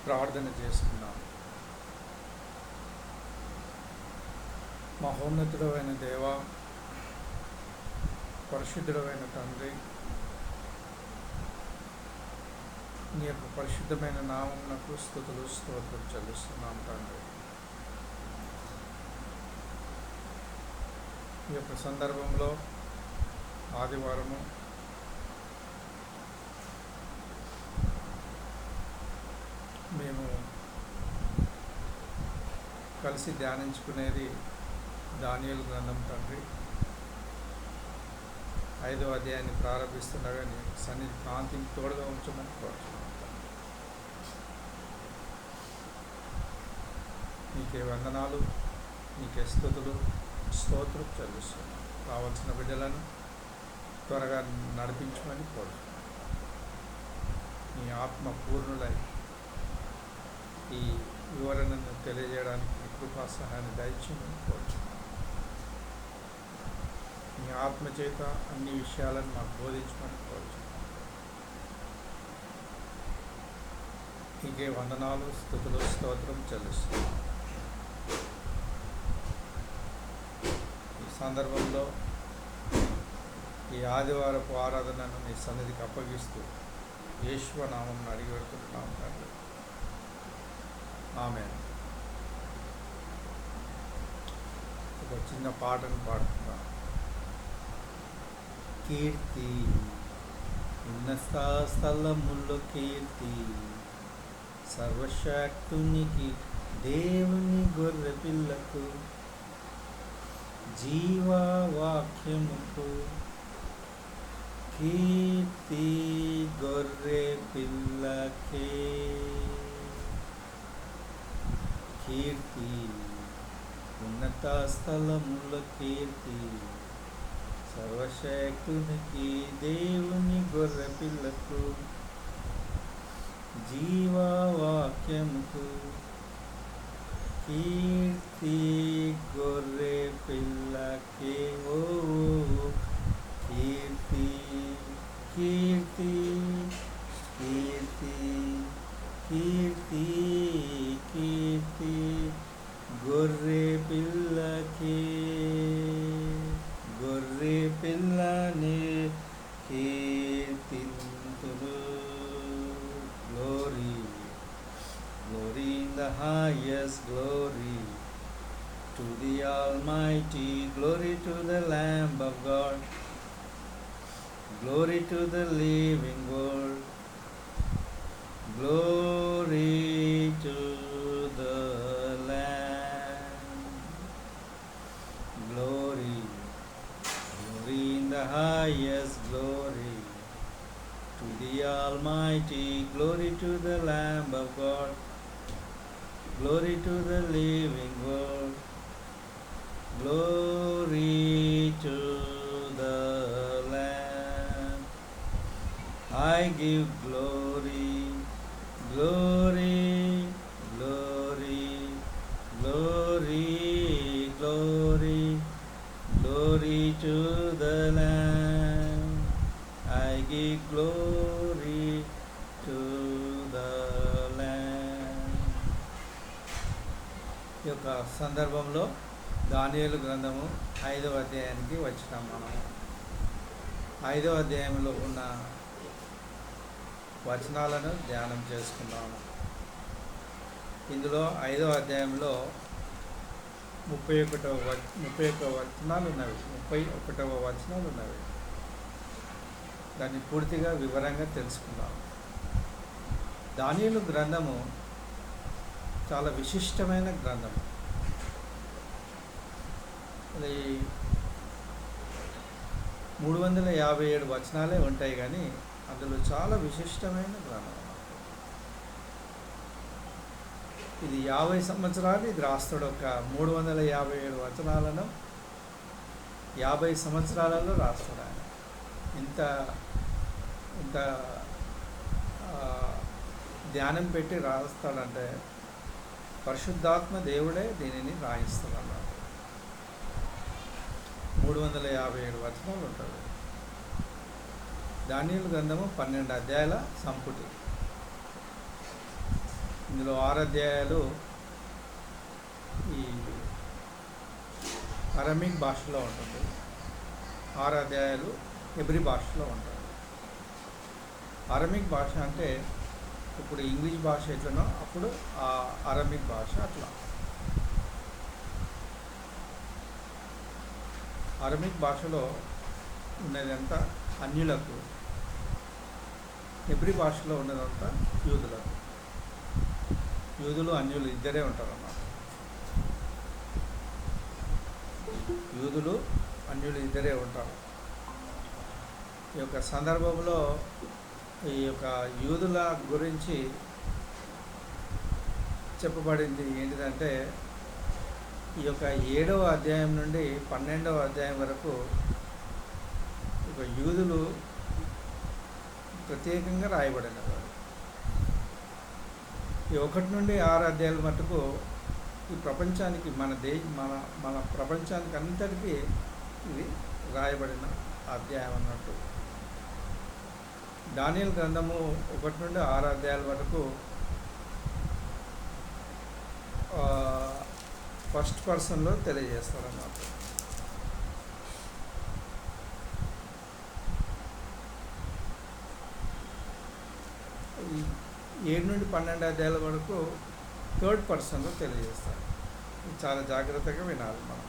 ప్రార్థన చేసుకున్నాం. మహోన్నతుడైన దేవ, పరిశుద్ధుడైన తండ్రి, నీ యొక్క పరిశుద్ధమైన నామమునకు స్తుతులు స్తోత్రం చెల్లిస్తున్నాం తండ్రి. ఈ యొక్క సందర్భంలో ఆదివారము మేము కలిసి ధ్యానించుకునేది దానియేలు గ్రంథం తండ్రి. 5వ అధ్యాయాన్ని ప్రారంభిస్తుండగా నీ సన్నిధి కాంతిని తోడుగా ఉంచమని కోరుతున్నాను. నీకే వందనాలు, నీకే స్తుతులు స్తోత్రం చెల్లిస్తున్నాను. కావలసిన బిడ్డలను త్వరగా నడిపించమని కోరుతున్నాను. నీ ఆత్మ పూర్ణులై ఈ వివరణను తెలియజేయడానికి నీ కృపా సహాయాన్ని దయచేయమని కోరుతున్నాను. నీ ఆత్మ చేత అన్ని విషయాలను మాకు బోధించమని కోరుతున్నాను. నీకే వందనాలు, స్తుతులు స్తోత్రం చెల్లిస్తున్నాను. ఈ సందర్భంలో ఈ ఆదివారపు ఆరాధనను నీ సన్నిధికి అప్పగిస్తూ యేషువ నామమున అడిగి పెడుతున్నాం తండ్రి. ఆమేన్. ఒక చిన్న పాటను పాడుతున్నాం. కీర్తి ఉన్నత స్థలముల్లో కీర్తి, సర్వశక్తునికి దేవుని గొర్రె పిల్లకు, జీవవాక్యముకు కీర్తి గొర్రె పిల్లకే. కీర్తి ఉన్నత స్థలముల్లో కీర్తి, సర్వశక్తునికి దేవుని గొర్రె పిల్లకు, జీవవాక్యముకు కీర్తి గొర్రె పిల్లకే. ఓ కీర్తి కీర్తి కీర్తి కీర్తి కీర్తి గొర్రె పిల్లకే. గొర్రె పిల్లనే కీర్తింతును. Glory glory in the highest glory to the Almighty, glory to the Lamb of God, glory to the living Word, glory to the Lamb. Glory, glory in the highest glory to the Almighty, glory to the Lamb of God, glory to the living Word, glory to the Lamb. I give glory, glory, glory, glory, glory, glory to the Lamb. I give glory to the Lamb. ఈ యొక్క సందర్భంలో దానియేలు గ్రంథము 5వ అధ్యాయానికి వచ్చినాం. మనం 5వ అధ్యాయంలో ఉన్న వచనాలను ధ్యానం చేసుకున్నాము. ఇందులో 5వ అధ్యాయంలో 31వ వచనాలు ఉన్నవి. 31వ వచనాలు ఉన్నవి. దాన్ని పూర్తిగా వివరంగా తెలుసుకుందాం. దానియేలు గ్రంథము చాలా విశిష్టమైన గ్రంథం. అది 357 వచనాలే ఉంటాయి, కానీ అందులో చాలా విశిష్టమైన గ్రంథం. ఇది 50 సంవత్సరాలు ఇది రాస్తాడు. ఒక 357 వచనాలను 50 సంవత్సరాలలో రాస్తాడు ఆయన. ఇంత ఇంత ధ్యానం పెట్టి రాస్తాడంటే పరిశుద్ధాత్మ దేవుడే దీనిని రాయిస్తాడన్నమాట. 357 వచనాలు ఉంటుంది. దానియేలు గ్రంథము 12 అధ్యాయాల సంపుటి. ఇందులో 6 అధ్యాయాలు ఈ అరమిక్ భాషలో ఉంటుంది, 6 అధ్యాయాలు హెబ్రీ భాషలో ఉంటాయి. అరమిక్ భాష అంటే ఇప్పుడు ఇంగ్లీష్ భాష ఎట్లనో అప్పుడు ఆ అరమిక్ భాష అట్లా. అరమిక్ భాషలో ఉన్నదంతా అన్యులకు, హెబ్రీ భాషలో ఉన్నదంతా యూదులకు. యూదులు అన్యులు ఇద్దరే ఉంటారు అన్నమాట. యూదులు అన్యులు ఇద్దరే ఉంటారు. ఈ యొక్క సందర్భంలో ఈ యొక్క యూదుల గురించి చెప్పబడింది ఏంటిదంటే, ఈ యొక్క 7వ అధ్యాయం నుండి 12వ అధ్యాయం వరకు ఒక యూదులు ప్రత్యేకంగా రాయబడినవారు. ఈ 1 నుండి 6 అధ్యాయాల మటుకు ఈ ప్రపంచానికి మన ప్రపంచానికి అంతటికీ ఇది రాయబడిన అధ్యాయం అన్నట్టు. దానియేలు గ్రంథము 1 నుండి 6 అధ్యాయాల వరకు ఫస్ట్ పర్సన్లో తెలియజేస్తారన్నమాట. ఈ 7 నుండి 12 అధ్యాయాల వరకు థర్డ్ పర్సన్లో తెలియజేస్తారు. చాలా జాగ్రత్తగా వినాలి మనం.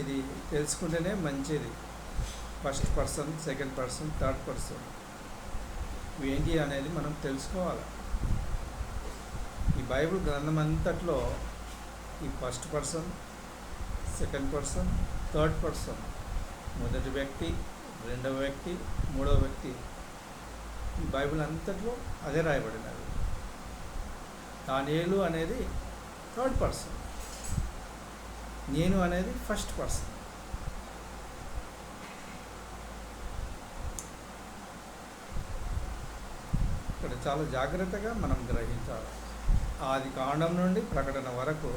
ఇది తెలుసుకుంటేనే మంచిది. First person, second person, third person ఏంటి అనేది మనం తెలుసుకోవాలి. ఈ బైబిల్ గ్రంథం అంతట్లో ఈ first person, second person, third person, మొదటి వ్యక్తి, రెండవ వ్యక్తి, మూడవ వ్యక్తి, ఈ బైబిల్ అంతట్లో అదే రాయబడినది. దానియేలు అనేది థర్డ్ పర్సన్, నేను అనేది ఫస్ట్ పర్సన్. ఇక్కడ చాలా జాగ్రత్తగా మనం గ్రహించాలి. ఆది కాండం నుండి ప్రకటన వరకు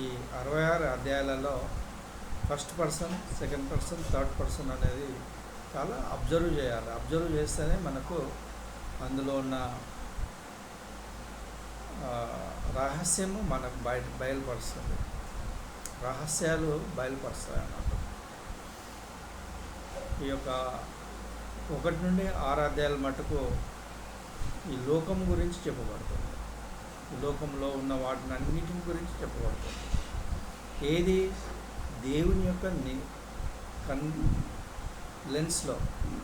ఈ 66 అధ్యాయాలలో first person, second person, third person అనేది చాలా అబ్జర్వ్ చేయాలి. అబ్జర్వ్ చేస్తేనే మనకు అందులో ఉన్న రహస్యము మనకు బయలుపరుస్తుంది. రహస్యాలు బయలుపరుస్తాయి అన్నమాట. ఈ యొక్క 1 నుండి 6 అధ్యాయాల మటుకు ఈ లోకం గురించి చెప్పబడుతుంది. ఈ లోకంలో ఉన్న వాటిని అన్నిటిని గురించి చెప్పబడుతుంది. ఏది దేవుని యొక్క లెన్స్లో,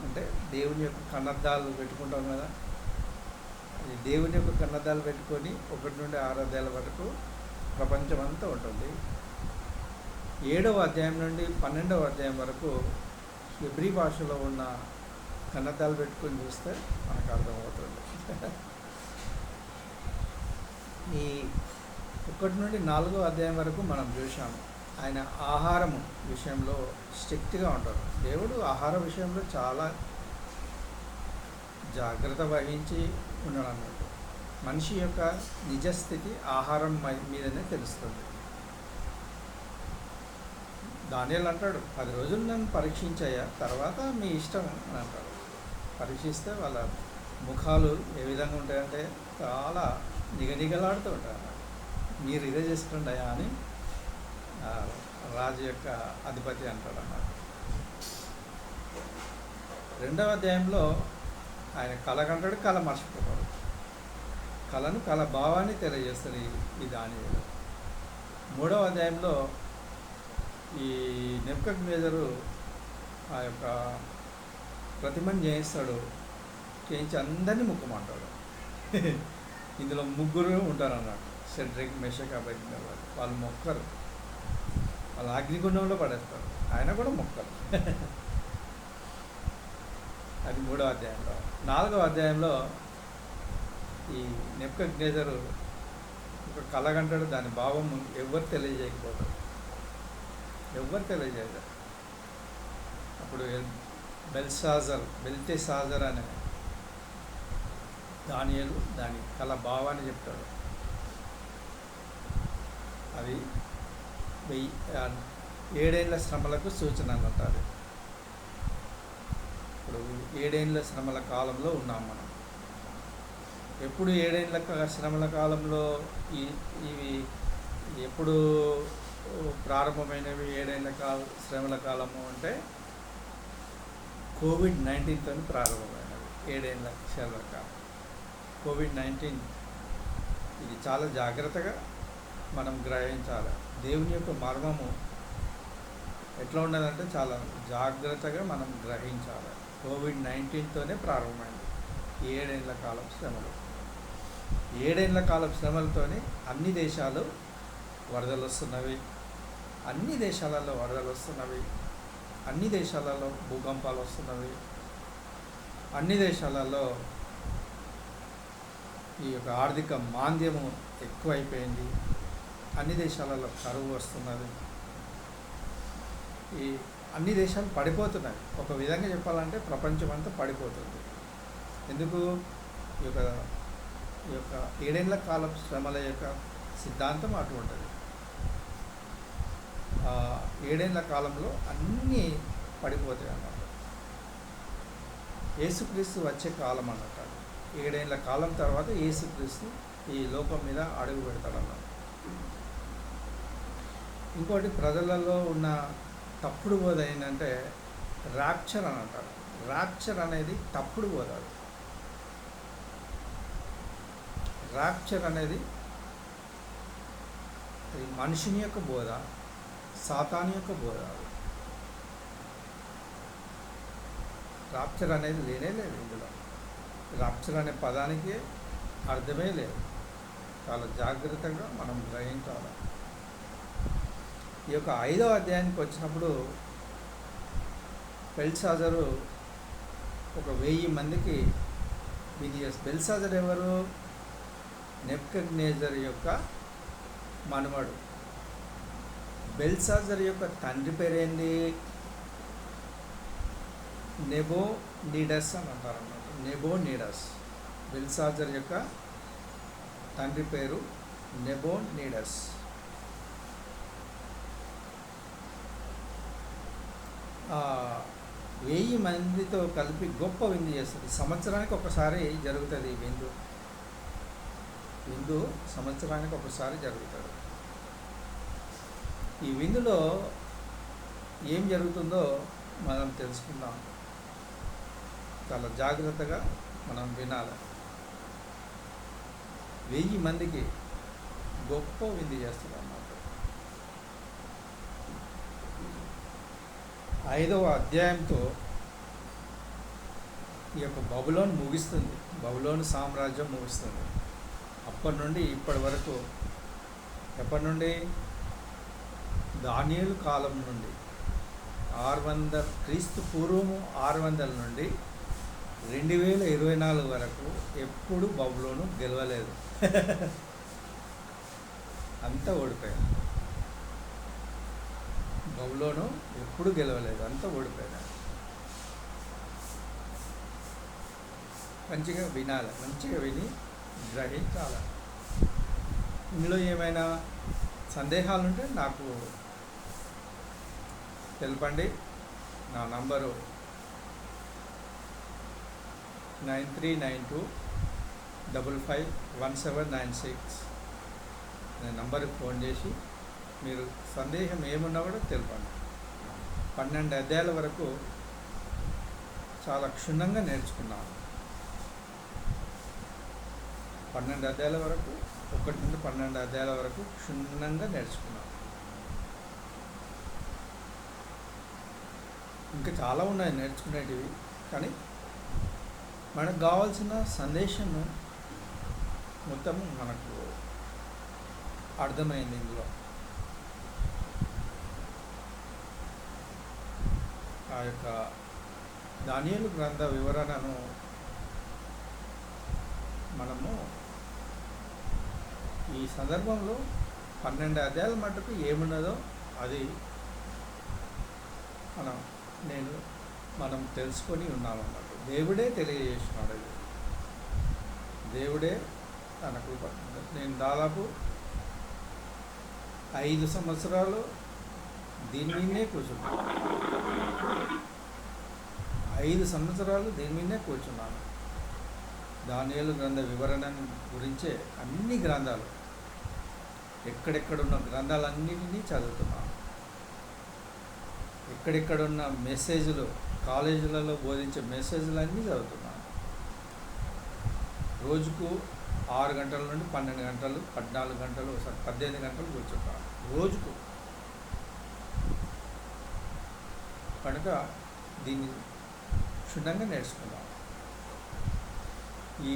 అంటే దేవుని యొక్క కన్నద్దాలు పెట్టుకుంటాం కదా, ఈ దేవుని యొక్క కన్నద్దాలు పెట్టుకొని 1 నుండి 6 అధ్యాయాల వరకు ప్రపంచం అంతా ఉంటుంది. 7వ అధ్యాయం నుండి 12వ అధ్యాయం వరకు హెబ్రీ భాషలో ఉన్న కన్నద్దాలు పెట్టుకొని చూస్తే మనకు అర్థమవుతుంది. ఈ 1 నుండి 4వ అధ్యాయం వరకు మనం చూసాము. ఆయన ఆహారము విషయంలో స్ట్రిక్ట్గా ఉంటారు. దేవుడు ఆహార విషయంలో చాలా జాగ్రత్త వహించి ఉన్నాడు అన్నట్టు. మనిషి యొక్క నిజస్థితి ఆహారం మీదనే తెలుస్తుంది. దానియేలు అంటాడు, 10 రోజులు నన్ను పరీక్షించాయా, తర్వాత మీ ఇష్టం అని అంటాడు. పరీక్షిస్తే వాళ్ళ ముఖాలు ఏ విధంగా ఉంటాయంటే చాలా నిగనిగలాడుతూ ఉంటారు. మీరు ఇదే చేసుకుంటాయా అని రాజు యొక్క అధిపతి అంటాడు అన్నమాట. 2వ అధ్యాయంలో ఆయన కళ కంటాడు, కళ మర్చిపోతాడు. కళ భావాన్ని తెలియజేస్తాడు ఈ దానియేలు. 3వ అధ్యాయంలో ఈ నెబుకద్నెజరు ఆ యొక్క ప్రతిమను చేయిస్తాడు. చేయించి అందరినీ ముక్కమంటాడు. ఇందులో 3 ఉంటారు అన్నట్టు, షడ్రక్, మెషక్, అబేద్నెగో. వాళ్ళు మొక్కరు, వాళ్ళు అగ్నిగుండంలో పడేస్తారు. ఆయన కూడా మొక్కరు. అది 3వ అధ్యాయంలో. 4వ అధ్యాయంలో ఈ నెబుకద్నెజరు ఒక కళ కంటాడు. దాని భావం ఎవరు తెలియజేయకపోతారు, ఎవరు తెలియజేయరు. అప్పుడు బెల్తెషాజర్ అనే దానియేలు దాని కళ భావాన్ని చెప్తాడు. అది 7 ఏళ్ల శ్రమలకు సూచన అన్నట్టు. అది ఇప్పుడు 7 ఏళ్ల శ్రమల కాలంలో ఉన్నాం మనం. ఎప్పుడు ఏడేళ్ళ శ్రమల కాలంలో ఈ ఇవి ఎప్పుడు ప్రారంభమైనవి ఏడేళ్ళ శ్రమల కాలము అంటే కోవిడ్-19తో ప్రారంభమైనవి ఏడేళ్ళ శ్రమల కాలం. కోవిడ్-19 ఇది చాలా జాగ్రత్తగా మనం గ్రహించాలి. దేవుని యొక్క మర్మము ఎట్లా ఉన్నదంటే చాలా జాగ్రత్తగా మనం గ్రహించాలి. కోవిడ్-19తోనే ప్రారంభమైంది ఏడేళ్ళ కాలం శ్రమలు. ఏడేళ్ళ కాలం శ్రమలతోనే అన్ని దేశాలు వరదలు వస్తున్నవి, అన్ని దేశాలలో వరదలు వస్తున్నవి, అన్ని దేశాలలో భూకంపాలు వస్తున్నవి, అన్ని దేశాలలో ఈ యొక్క ఆర్థిక మాంద్యము ఎక్కువైపోయింది, అన్ని దేశాలలో కరువు వస్తున్నది, ఈ అన్ని దేశాలు పడిపోతున్నాయి. ఒక విధంగా చెప్పాలంటే ప్రపంచం అంతా పడిపోతుంది. ఎందుకు? ఈ యొక్క ఏడేళ్ల కాలం శ్రమల యొక్క సిద్ధాంతం అటువంటిది. ఏడేళ్ల కాలంలో అన్నీ పడిపోతాయి అన్నమాట. యేసుక్రీస్తు వచ్చే కాలం అన్నమాట. ఏడేళ్ల కాలం తర్వాత యేసుక్రీస్తు ఈ లోకం మీద అడుగు పెడతాడన్నమాట. ఇంకోటి ప్రజలలో ఉన్న తప్పుడు బోధ ఏంటంటే ర్యాప్చర్ అని అంటారు. ర్యాప్చర్ అనేది తప్పుడు బోధ. ర్యాప్చర్ అనేది మనుషుని యొక్క బోధ, సాతాను యొక్క బోధ. ర్యాప్చర్ అనేది లేనే లేదు ఇందులో. ర్యాప్చర్ అనే పదానికి అర్థమే లేదు. చాలా జాగ్రత్తగా మనం గ్రహించాలి. ఈ యొక్క 5వ అధ్యాయానికి వచ్చినప్పుడు బెల్షాజరు ఒక 1000 మందికి బెల్షాజర్ ఎవరు? నెబుకద్నెజర్ యొక్క మనవడు. బెల్షాజర్ యొక్క తండ్రి పేరేంటి? నెబోనిడస్ అని అంటారు అన్నమాట. నెబోనిడస్. బెల్షాజర్ యొక్క తండ్రి పేరు నెబోనిడస్. ఆ 1000 మందితో కలిపి గొప్ప విందు చేస్తుంది. సంవత్సరానికి ఒకసారి జరుగుతుంది ఈ విందు సంవత్సరానికి ఒకసారి జరుగుతుంది. ఈ విందులో ఏం జరుగుతుందో మనం తెలుసుకుందాం. చాలా జాగ్రత్తగా మనం వినాలి. 1000 మందికి గొప్ప విందు చేస్తుంది అన్నమాట. 5వ అధ్యాయంతో ఈ యొక్క బబులోను ముగిస్తుంది. బబులోను సామ్రాజ్యం ముగుస్తుంది. అప్పటి నుండి ఇప్పటి వరకు, ఎప్పటి నుండి? దానియేలు కాలం నుండి 600 క్రీస్తు పూర్వము 600 నుండి 2024 వరకు ఎప్పుడు బబులోను గెలవలేదు. అంతా ఓడిపోయాడు. బబులోను ఎప్పుడు గెలవలేదు, అంతా ఓడిపోయాడు. మంచిగా వినాలి, మంచిగా విని గ్రహించాలి. ఇందులో ఏమైనా సందేహాలు ఉంటే నాకు తెలపండి. నా నంబరు 9392551796. నేను నంబర్కి ఫోన్ చేసి మీరు సందేహం ఏమున్నా కూడా తెలపండి. 12 అధ్యాయాల వరకు చాలా క్షుణ్ణంగా నేర్చుకున్నాను. 12 అధ్యాయాల వరకు, 1 నుండి 12 అధ్యాయాల వరకు క్షుణ్ణంగా నేర్చుకున్నాను. ఇంకా చాలా ఉన్నాయి నేర్చుకునేటివి, కానీ మనకు కావాల్సిన సందేశం మొత్తం మనకు అర్థమైంది. ఇందులో ఆ యొక్క దానియేలు గ్రంథ వివరణను మనము ఈ సందర్భంలో 12 అధ్యాయాల మటుకు ఏమున్నదో అది మనం తెలుసుకొని ఉన్నామన్నమాట. దేవుడే తెలియజేస్తున్నాడు. ఇది దేవుడే తన కృప. నేను దాదాపు 5 సంవత్సరాలు దీని మీదనే కూర్చున్నాను. 5 సంవత్సరాలు దీని మీదనే కూర్చున్నాను. దానియేలు గ్రంథ వివరణ గురించే అన్ని గ్రంథాలు, ఎక్కడెక్కడున్న గ్రంథాలన్నిటినీ చదువుతున్నాను. ఎక్కడెక్కడున్న మెసేజ్లు, కాలేజీలలో బోధించే మెసేజ్లు అన్నీ చదువుతున్నాను. రోజుకు 6 గంటల నుండి 12 గంటలు, 14 గంటలు, 18 గంటలు కూర్చుంటాను రోజుకు. కనుక దీన్ని క్షుణ్ణంగా నేర్చుకున్నాం. ఈ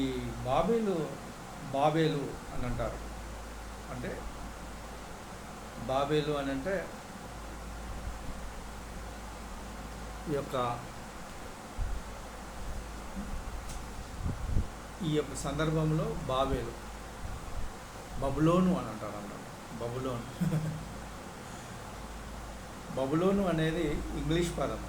బాబేలు అని అంటారు. అంటే బాబేలు అని అంటే ఈ యొక్క సందర్భంలో బబులోను అని అంటారు అన్నమాట. బబులోను అనేది ఇంగ్లీష్ పదం.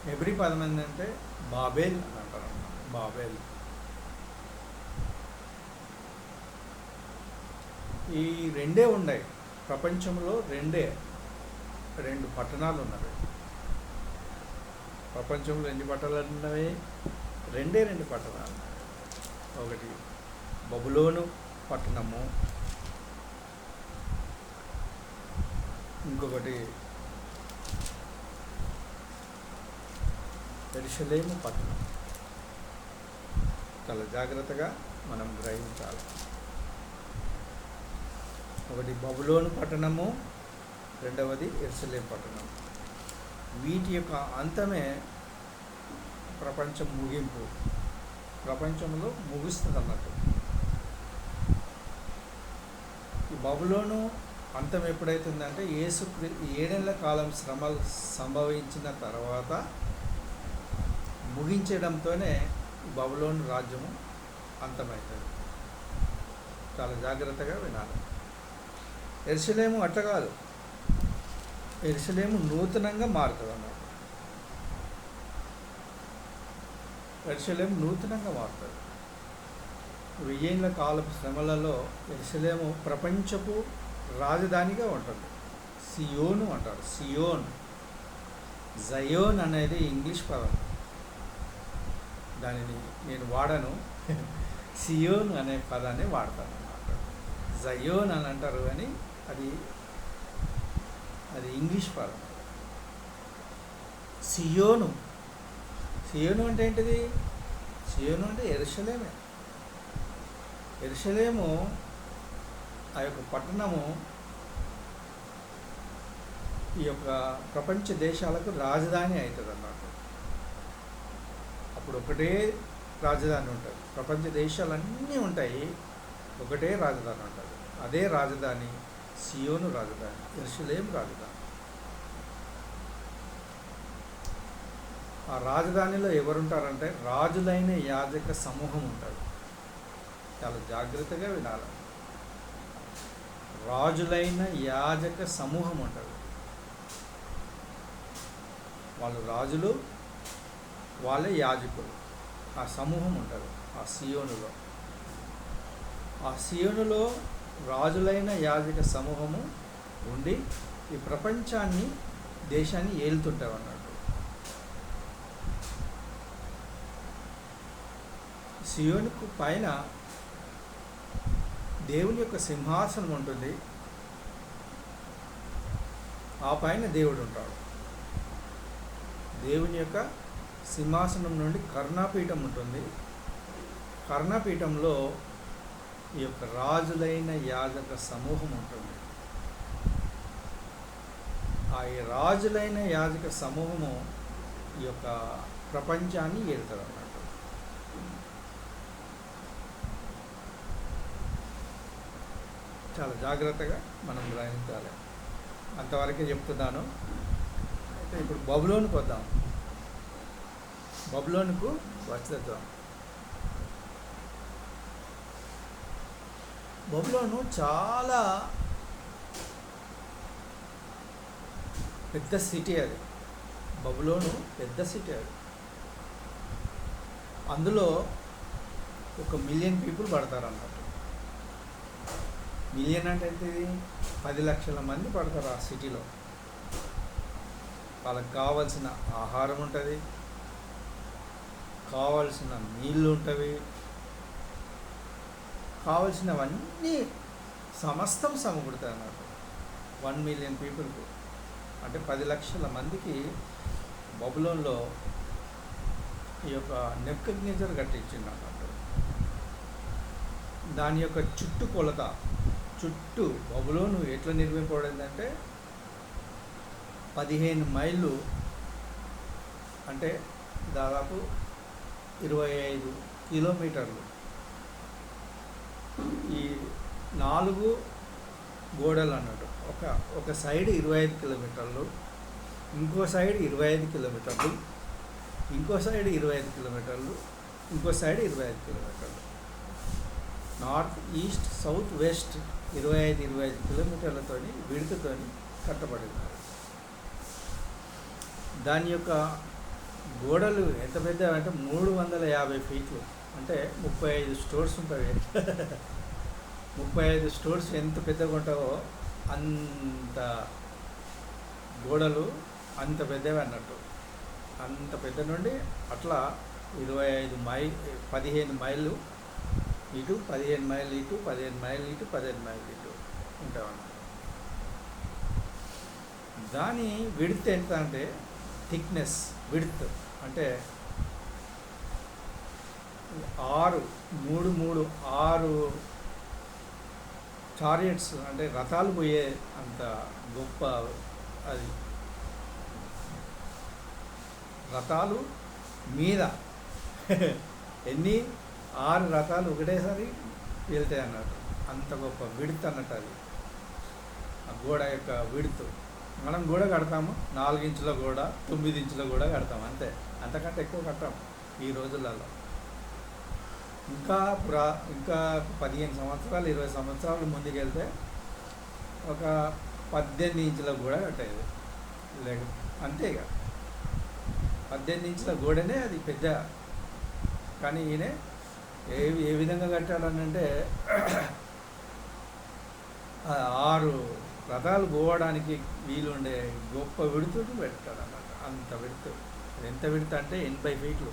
హెబ్రీ పదం ఏంటంటే బాబేల్ అని అంటారు అన్నమాట. బాబేల్. ఈ రెండే ఉన్నాయి ప్రపంచంలో. రెండు పట్టణాలు ఉన్నవి ప్రపంచంలో. ఎన్ని పట్టణాలు ఉన్నవి? రెండు పట్టణాలు. ఒకటి బబులోను పట్టణము, ఇంకొకటి యెరూషలేము పట్టణం. చాలా జాగ్రత్తగా మనం గ్రహించాలి. ఒకటి బబులోను పట్టణము, రెండవది యెరూషలేము పట్టణం. వీటి యొక్క అంతమే ప్రపంచం ముగింపు. ప్రపంచంలో ముగుస్తుంది అన్నట్టు. ఈ బబులోను అంతం ఎప్పుడైతుందంటే 7 ఏళ్ల కాలం శ్రమలు సంభవించిన తర్వాత ముగించడంతోనే ఈ బబులోను రాజ్యము అంతమవుతుంది. చాలా జాగ్రత్తగా వినాలి. యెరూషలేము అట్లా కాదు. యెరూషలేము నూతనంగా మారుతుంది అన్నమాట. యెరూషలేము నూతనంగా మారుతుంది. 1000 ఏళ్ల కాలపు శ్రమలలో యెరూషలేము ప్రపంచపు రాజధానిగా ఉంటుంది. సియోను అంటారు. జయోన్ అనేది ఇంగ్లీష్ పదం. దానిని నేను వాడను. సియోన్ అనే పదాన్ని వాడతాను అన్నమాట. జయోన్ అని అంటారు కానీ అది ఇంగ్లీష్ పదం. సియోను అంటే ఏంటిది? సియోను అంటే యెరూషలేమే. యెరూషలేము ఆ యొక్క పట్టణము ఈ యొక్క ప్రపంచ దేశాలకు రాజధాని అవుతుంది అన్నమాట. అప్పుడు ఒకటే రాజధాని ఉంటుంది. ప్రపంచ దేశాలన్నీ ఉంటాయి, ఒకటే రాజధాని ఉంటుంది. అదే రాజధాని సియోను రాజధాని, యెరూషలేము రాజధాని. ఆ రాజధానిలో ఎవరుంటారంటే రాజులైన యాజక సమూహం ఉంటారు. చాలా జాగ్రత్తగా వినాలి. రాజులైన యాజక సమూహం ఉంటుంది. వాళ్ళు రాజులు, వాళ్ళే యాజకులు. ఆ సమూహం ఉంటుంది ఆ సియోనులో రాజులైన యాజక సమూహము ఉండి ఈ ప్రపంచాన్ని, దేశాన్ని ఏలుతుంటారు అన్నట్టు. సియోనుకు పైన దేవుని యొక్క సింహాసనం ఉంటుంది. ఆ పైన దేవుడు ఉంటాడు. దేవుని యొక్క సింహాసనం నుండి కరుణాపీఠం ఉంటుంది. కరుణాపీఠంలో ఈ యొక్క రాజులైన యాజక సమూహం ఉంటుంది. ఆ రాజులైన యాజక సమూహము ఈ యొక్క ప్రపంచాన్ని ఏలుతారు అన్నట్టు. చాలా జాగ్రత్తగా మనం గ్రహించాలి. అంతవరకే చెప్తున్నాను. అయితే ఇప్పుడు బబులోనుకు వద్దాం. బబులోనుకు వచ్చేద్దాం. బబులోను చాలా పెద్ద సిటీ. అది బబులోను పెద్ద సిటీ. అది అందులో 1 మిలియన్ పీపుల్ పడతారు అన్నట్టు. మిలియన్ అంటే ఏంటిది? 10 లక్షల మంది పడతారు ఆ సిటీలో. వాళ్ళకి కావాల్సిన ఆహారం ఉంటుంది, కావాల్సిన నీళ్ళు ఉంటవి, కావాల్సినవన్నీ సమస్తం సమకూడతాయి అన్నమాట. 1,000,000 పీపుల్కు, అంటే 10 లక్షల మందికి బబులోన్లో ఈ యొక్క నెబుకద్నెజర్ కట్టించింది అన్నట్టు. దాని యొక్క చుట్టుకొలత, చుట్టూ బబులోను ఎట్లా నిర్మింపబడిందంటే 15 మైళ్ళు, అంటే దాదాపు 25 కిలోమీటర్లు. ఈ 4 గోడలు అన్నట్టు, ఒక సైడ్ 25 కిలోమీటర్లు, ఇంకో సైడ్ 25 కిలోమీటర్లు, ఇంకో సైడ్ 25 కిలోమీటర్లు, ఇంకో సైడ్ 25 కిలోమీటర్లు. North, east, south, west 25 కిలోమీటర్లతో విడుతుతో కట్టబడింది. దాని యొక్క గోడలు ఎంత పెద్ద అంటే 350 ఫీట్లు, అంటే 35 స్టోర్స్ ఉంటాయి. 35 స్టోర్స్ ఎంత పెద్దగా ఉంటావో అంత గోడలు అంత పెద్దవి అన్నట్టు. అంత పెద్ద నుండి అట్లా 15 మైళ్ళు ఇటు, 15 మైళ్ళు ఇటు, 15 మైళ్ళు ఇటు, 15 మైళ్ళు ఇటు ఉంటామన్నమాట. దాని విడ్త్ ఎంత అంటే, థిక్నెస్, విడ్త్ అంటే 6 చారియట్స్, అంటే రథాలు పోయే అంత గొప్ప అది. రథాలు మీద ఎన్ని 6 రథాలు ఒకటేసారి వెళ్తాయి అన్నట్టు. అంత గొప్ప విడ్త్ అన్నట్టు అది, ఆ గోడ యొక్క విడ్త్. మనం గోడ కడతాము 4 ఇంచుల గోడ, 9 ఇంచుల గోడ కడతాము అంతే, అంతకంటే ఎక్కువ కట్టాము ఈ రోజులలో. ఇంకా 15 సంవత్సరాలు 20 సంవత్సరాలు ముందుకెళ్తే ఒక 18 ఇంచుల గోడ కట్టేది, లేక అంతే ఇక 18 ఇంచుల గోడనే అది పెద్ద. కానీ ఈయన ఏ విధంగా కట్టాడనంటే 6 రథాలు పోవడానికి వీలుండే గొప్ప విడుతుడు పెడతాడు అన్నమాట. అంత విడుతు, ఎంత విడుతు అంటే 80 ఫీట్లు,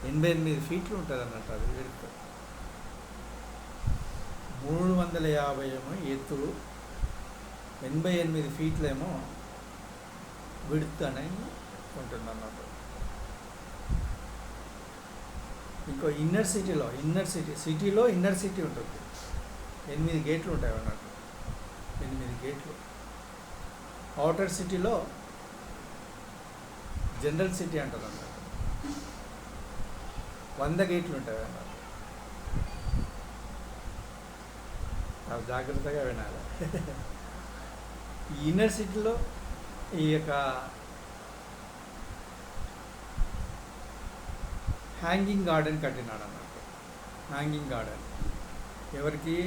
88 ఫీట్లు ఉంటుంది అన్నట్టు అది విడుతు. 350 ఏమో ఎత్తు, 88 ఫీట్లేమో విడుతు అనేది ఉంటుంది అన్నట్టు. ఇంకో ఇన్నర్ సిటీలో ఇన్నర్ సిటీ ఉంటుంది, 8 గేట్లు ఉంటాయి అన్నట్టు, 8 గేట్లు. అవుటర్ సిటీలో జనరల్ సిటీ అంటారు అన్నట్టు, 100 గేట్లు ఉంటాయి అన్నమాట. అవి జాగ్రత్తగా వినాలి. ఈ ఇన్నర్ సిటీలో ఈ యొక్క హ్యాంగింగ్ గార్డెన్ కట్టినాడు అన్నట్టు. హ్యాంగింగ్ గార్డెన్ ఎవరికి?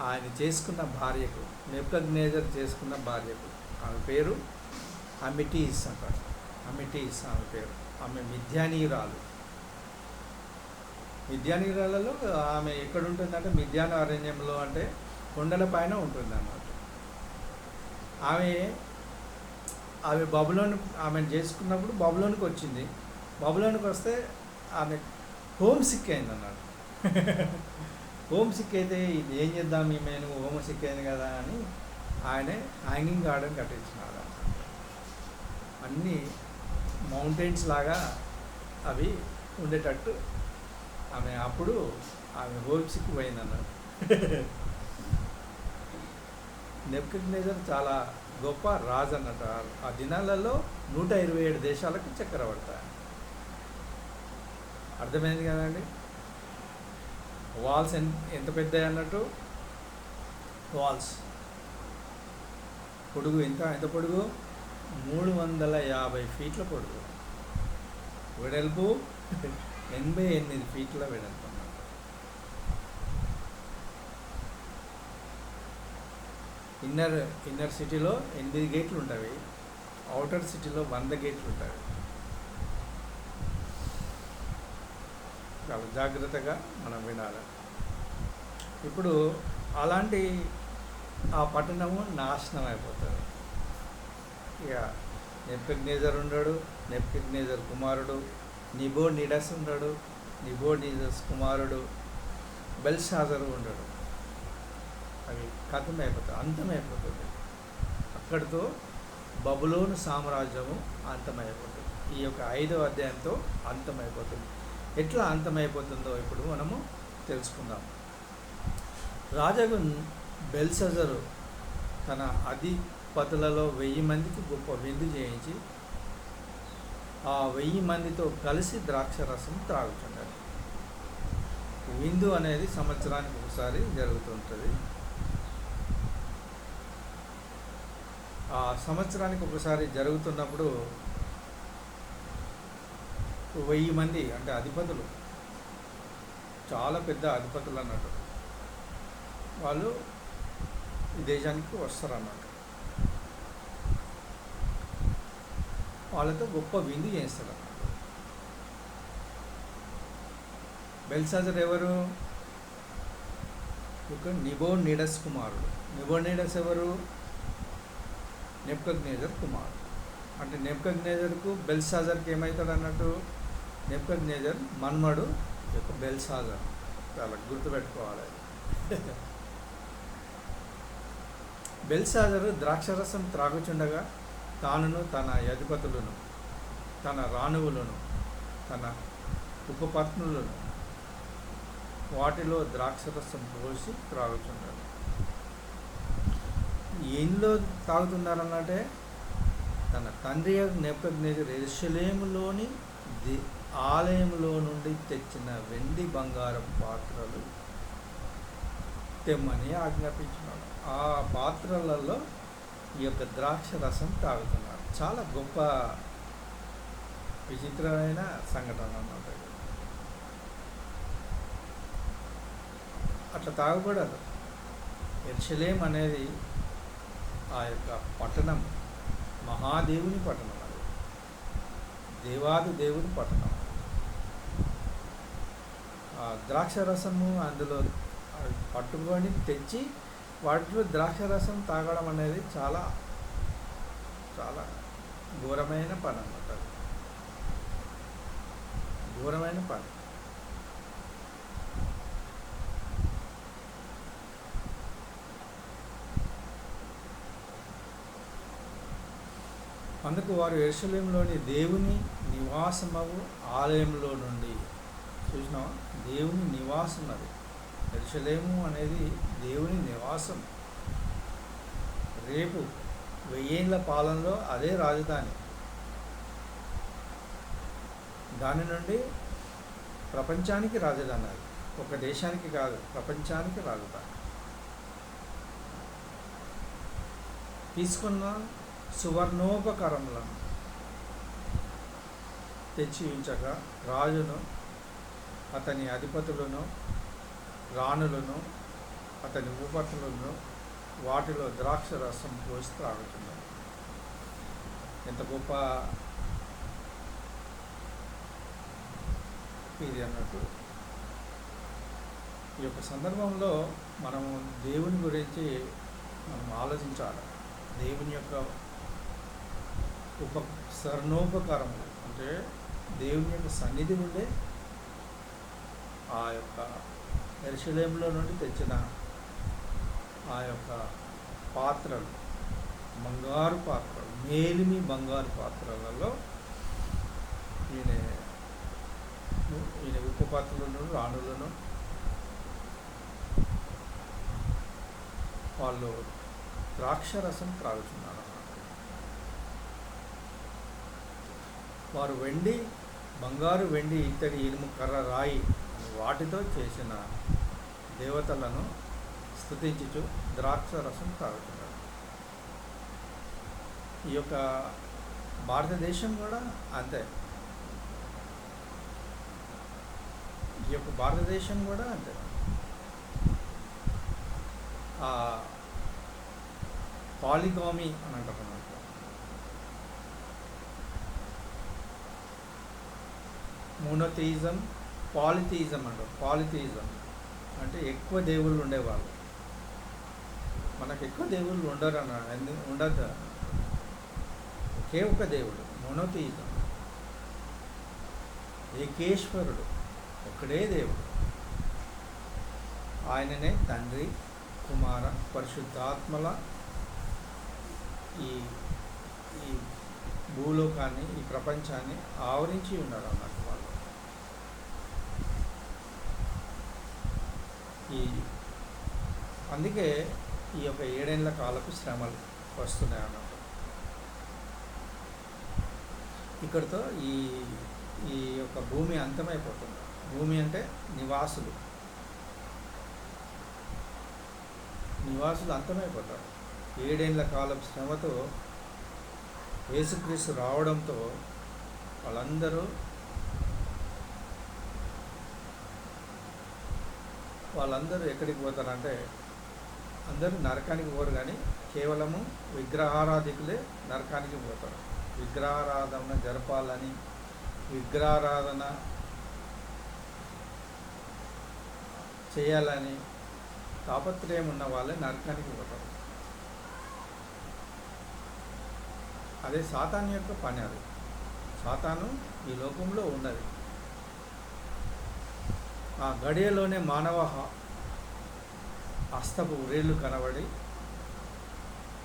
ఆయన చేసుకున్న భార్యకు, నెబుకద్నెజర్ చేసుకున్న భార్యకు. ఆమె పేరు అమిటీస్ అంటారు. అమిటీస్ ఆమె పేరు. ఆమె మిద్యానీయురాలు. మిద్యానీయురాలలో ఆమె ఎక్కడ ఉంటుందంటే మిద్యాన అరణ్యంలో, అంటే కొండల పైన ఉంటుంది అన్నమాట. ఆమె ఆమెను చేసుకున్నప్పుడు బబులోనికి వచ్చింది. బబులోనికి వస్తే ఆమె హోమ్ సిక్ అయింది అన్నాడు. హోమ్ సిక్ అయితే ఇది ఏం చేద్దాం, ఈమెను హోమ్ సిక్ అయింది కదా అని ఆయనే హ్యాంగింగ్ గార్డెన్ కట్టించినాడు. అన్నీ మౌంటైన్స్ లాగా అవి ఉండేటట్టు అప్పుడు ఆమె హోమ్ సిక్ పోయింది అన్నాడు. నెబుకద్నెజర్ చాలా గొప్ప రాజు అన్నట్టు. ఆ దినాలలో 127 దేశాలకు చక్రవర్తి. అర్థమైంది కదండి. వాల్స్ ఎంత పెద్దవి అన్నట్టు. వాల్స్ పొడుగు ఎంత పొడుగు? 350 ఫీట్ల పొడుగు. వెడల్పు 88 ఫీట్ల వెడల్పు అన్నమాట. ఇన్నర్ సిటీలో 8 గేట్లు ఉంటాయి, అవుటర్ సిటీలో 100 గేట్లు ఉంటాయి. చాలా జాగ్రత్తగా మనం వినాలి. ఇప్పుడు అలాంటి ఆ పట్టణము నాశనం అయిపోతుంది. ఇక నెబుకద్నెజర్ ఉన్నాడు, నెబుకద్నెజర్ కుమారుడు నిబోనిడస్ ఉండడు, నిబోనిడస్ కుమారుడు బెల్షాజరు ఉండడు. అవి కథమైపోతాయి, అంతమైపోతుంది. అక్కడితో బబులోను సామ్రాజ్యము అంతమైపోతుంది. ఈ యొక్క 5వ అధ్యాయంతో అంతమైపోతుంది. ఎట్లా అంతమైపోతుందో ఇప్పుడు మనము తెలుసుకుందాం. రాజగు బెల్షాజరు తన అధిపతులలో 1000 మందికి గొప్ప విందు చేయించి ఆ 1000 మందితో కలిసి ద్రాక్షరసం త్రాగుచుండాలి. విందు అనేది సంవత్సరానికి ఒకసారి జరుగుతుంటుంది. ఆ సంవత్సరానికి ఒకసారి జరుగుతున్నప్పుడు 1000 మంది అంటే అధిపతులు, చాలా పెద్ద అధిపతులు అన్నట్టు, వాళ్ళు ఈ దేశానికి వస్తారు అన్నట్టు. వాళ్ళతో గొప్ప విందు చేస్తారు అన్నట్టు. బెల్షాజర్ ఎవరు? ఒక నిబోనిడస్ కుమారుడు. నిబోనిడస్ ఎవరు? నెబుకద్నెజర్ కుమారుడు. అంటే నెబుకద్నెజర్కు బెల్షాజర్కి ఏమవుతాడు అన్నట్టు? నెబుకద్నెజర్ మన్మడు యొక్క బెల్షాజర్. చాలా గుర్తుపెట్టుకోవాలి. బెల్షాజరు ద్రాక్షరసం త్రాగుచుండగా తానును తన అధిపతులను, తన రాణువులను, తన ఉపపత్నులను వాటిలో ద్రాక్షరసం పోసి త్రాగుచుంటారు. ఏంలో తాగుతున్నారన్నట్టే, తన తండ్రి నెబుకద్నెజర్ యెరూషలేములోని ఆలయంలో నుండి తెచ్చిన వెండి బంగారం పాత్రలు తెమ్మని ఆజ్ఞాపించినాడు. ఆ పాత్రలలో ఈ యొక్క ద్రాక్ష రసం తాగుతున్నారు. చాలా గొప్ప విచిత్రమైన సంఘటన అన్నమాట. అట్లా తాగకూడదు. యెరూషలేం అనేది ఆ యొక్క పట్టణం, మహాదేవుని పట్టణం, అది దేవాది దేవుని పట్టణం. ఆ ద్రాక్షరసము అందులో పట్టుకొని తెచ్చి వాటిలో ద్రాక్షరసం తాగడం అనేది చాలా చాలా ఘోరమైన పని అన్నమాట. ఘోరమైన పని. అందుకు వారు యెరూషలేములోని దేవుని నివాసమగు ఆలయంలో నుండి, చూసినావా, దేవుని నివాసం అది. యెరూషలేము అనేది దేవుని నివాసం. రేపు 1000 ఏళ్ల పాలనలో అదే రాజధాని. దాని నుండి ప్రపంచానికి రాజధాని అది. ఒక దేశానికి కాదు, ప్రపంచానికి రాజధాని. తీసుకున్న సువర్ణోపకరములను తెచ్చి ఉంచగా రాజును, అతని అధిపతులను, రాణులను, అతని ఉపపత్నులను వాటిలో ద్రాక్ష రసం పోసి త్రాగుతున్నారు. ఎంత గొప్ప ఇది అన్నట్టు. ఈ యొక్క సందర్భంలో మనము దేవుని గురించి మనం ఆలోచించాలి. దేవుని యొక్క స్వర్ణోపకారములు అంటే దేవుని యొక్క సన్నిధి ఉండే ఆ యొక్క యెరూషలేములో నుండి తెచ్చిన ఆ యొక్క పాత్రలు, బంగారు పాత్రలు, మేలిమి బంగారు పాత్రలలో ఈయన ఉపపాత్రలను, రాణులను వాళ్ళు ద్రాక్షరసం త్రాగుతున్నారు. వారు వెండి, బంగారు, వెండి, ఇత్తడి, ఇనుము, కర్ర, రాయి వాటితో చేసిన దేవతలను స్తుతించుచు ద్రాక్ష రసం తాగుతున్నారు. ఈ యొక్క భారతదేశం కూడా అంతే. ఈ యొక్క భారతదేశం కూడా అంతే. పాలిగామి అని అంటారు అన్నమాట. మోనోథియిజం, పాలిథియిజం అంటారు. పాలిథియిజం అంటే ఎక్కువ దేవుళ్ళు ఉండేవాళ్ళు. మనకు ఎక్కువ దేవుళ్ళు ఉండరు అన్న, ఉండదు, ఒకే ఒక దేవుడు. మోనోథియిజం. ఏకేశ్వరుడు, ఒక్కడే దేవుడు. ఆయననే తండ్రి, కుమార, పరిశుద్ధాత్మల ఈ ఈ భూలోకాన్ని, ఈ ప్రపంచాన్ని ఆవరించి ఉన్నారు అన్నట్టు వాళ్ళు. అందుకే ఈ యొక్క 7 ఏళ్ల కాలపు శ్రమలు వస్తున్నాయి అన్నట్టు. ఇక్కడితో ఈ ఈ యొక్క భూమి అంతమైపోతుంది. భూమి అంటే నివాసులు అంతమైపోతారు. 7 ఏళ్ల కాలపు శ్రమతో యేసుక్రీస్తు రావడంతో వాళ్ళందరూ ఎక్కడికి పోతారంటే, అందరూ నరకానికి పోరు, కానీ కేవలము విగ్రహారాధికులే నరకానికి పోతారు. విగ్రహారాధన జరపాలని, విగ్రహారాధన చేయాలని తాపత్రయం ఉన్న వాళ్ళే నరకానికి పోతారు. అదే సాతాను యొక్క పని. అది సాతాను ఈ లోకంలో ఉన్నది. ఆ గడియలోనే మానవ హస్తపు ఉరేళ్ళు కనబడి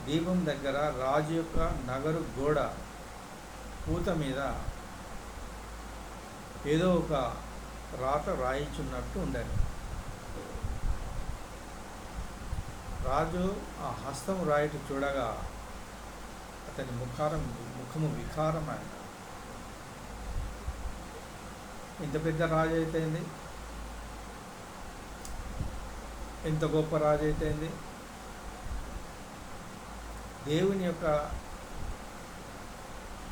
దీపం దగ్గర రాజు యొక్క నగరు గోడ పూత మీద ఏదో ఒక రాత రాయించున్నట్టు ఉండేది. రాజు ఆ హస్తం రాయిటి చూడగా అతని ముఖము వికారమైన. ఇంత పెద్ద రాజు అయితేంది, ఎంత గొప్ప రాజు అయితేంది, దేవుని యొక్క